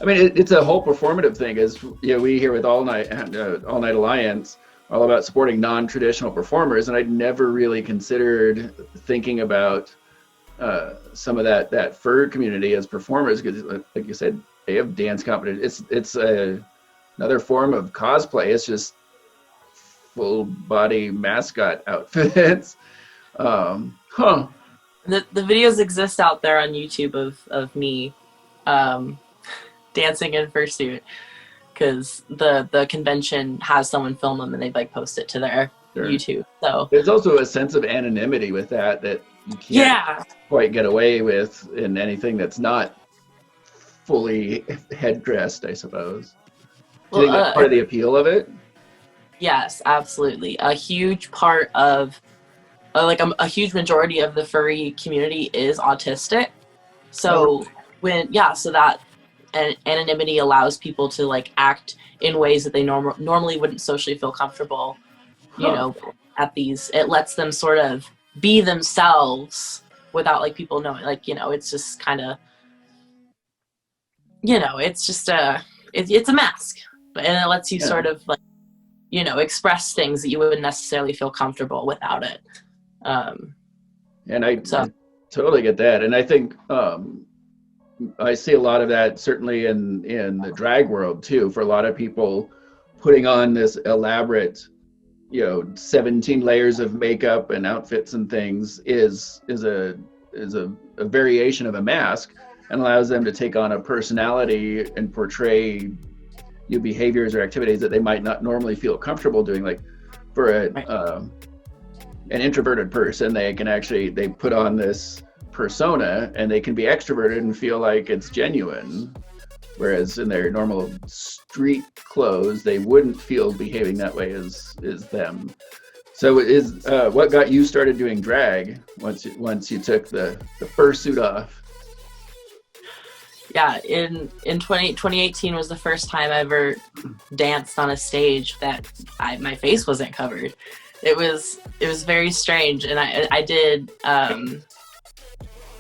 I mean, it's a whole performative thing. As we here with Alnite Alliance are all about supporting non-traditional performers, and I'd never really considered thinking about some of that fur community as performers, because, like you said, they have dance competition. It's another form of cosplay. It's just full body mascot outfits. The videos exist out there on YouTube of me dancing in fursuit, because the convention has someone film them and they like post it to their YouTube. So there's also a sense of anonymity with that you can't quite get away with in anything that's not fully head-dressed, I suppose. Do you think that's part of the appeal of it? Yes, absolutely. A huge part of a huge majority of the furry community is autistic. So so that anonymity allows people to like act in ways that they normally wouldn't socially feel comfortable, at these. It lets them sort of be themselves without like people knowing, like, it's just kind of, it's just it's a mask, and it lets you sort of like, express things that you wouldn't necessarily feel comfortable without it. And I totally get that. And I think I see a lot of that certainly in the drag world too, for a lot of people putting on this elaborate 17 layers of makeup and outfits and things is a variation of a mask, and allows them to take on a personality and portray behaviors or activities that they might not normally feel comfortable doing. Like for an introverted person, they put on this persona and they can be extroverted and feel like it's genuine, whereas in their normal street clothes they wouldn't feel behaving that way as them. So what got you started doing drag once you took the fursuit off? Yeah, in 2018 was the first time I ever danced on a stage that my face wasn't covered. It was very strange, and I did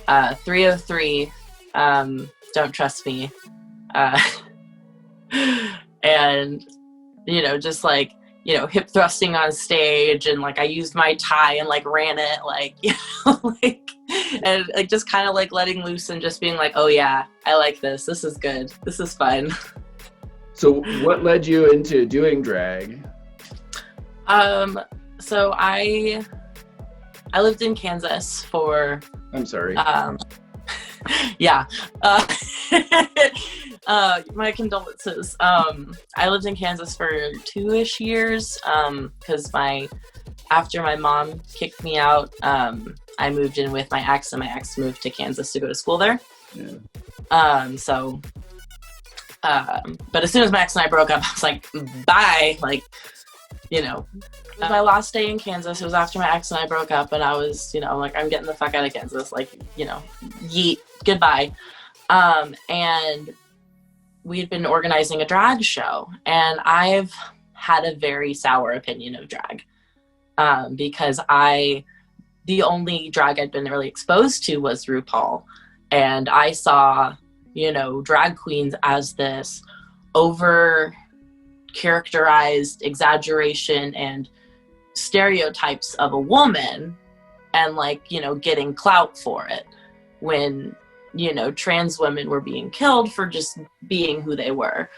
303, Don't Trust Me, and just like hip thrusting on stage, and like I used my tie and like ran it, like like, and like just kind of like letting loose and just being like, oh yeah, I like this is good, this is fun. So what led you into doing drag? So I lived in Kansas for, I'm sorry. Yeah. My condolences. I lived in Kansas for 2-ish years, because after my mom kicked me out, I moved in with my ex, and my ex moved to Kansas to go to school there. Yeah. But as soon as my ex and I broke up, I was like, bye, like, my last day in Kansas, it was after my ex and I broke up, and I was, like, I'm getting the fuck out of Kansas, like, yeet, goodbye. And we had been organizing a drag show, and I've had a very sour opinion of drag, because the only drag I'd been really exposed to was RuPaul, and I saw, drag queens as this over characterized exaggeration and stereotypes of a woman, and like, getting clout for it, when trans women were being killed for just being who they were.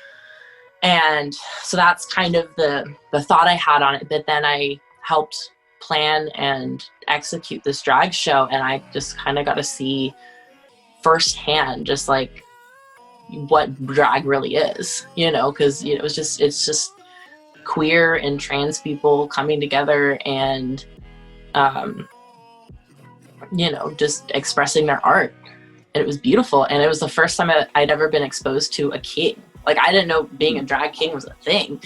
And so that's kind of the thought I had on it. But then I helped plan and execute this drag show, and I just kind of got to see firsthand just like what drag really is, because it's just queer and trans people coming together and just expressing their art. And it was beautiful, and it was the first time I'd ever been exposed to a king. Like, I didn't know being a drag king was a thing,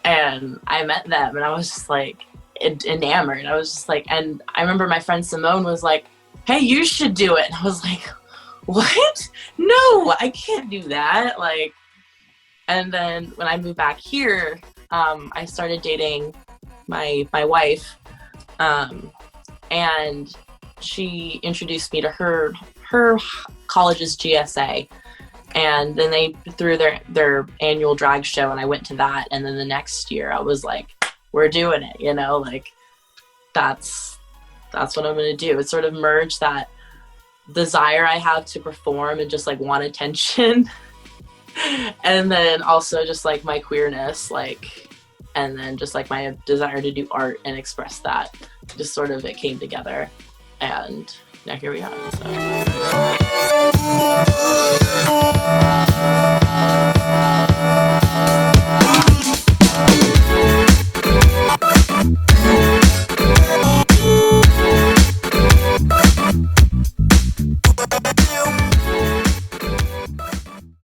and I met them and I was just like enamored. I was just like, and I remember my friend Simone was like, hey, you should do it. And I was like, what? No, I can't do that. Like, and then when I moved back here, I started dating my wife, and she introduced me to her college's GSA, And then they threw their annual drag show, and I went to that. And then the next year I was like, we're doing it, you know, like that's what I'm going to do. It sort of merged that desire I have to perform and just like want attention. And then also just like my queerness, like, and then just like my desire to do art and express that. Just sort of it came together, and now here we are. So.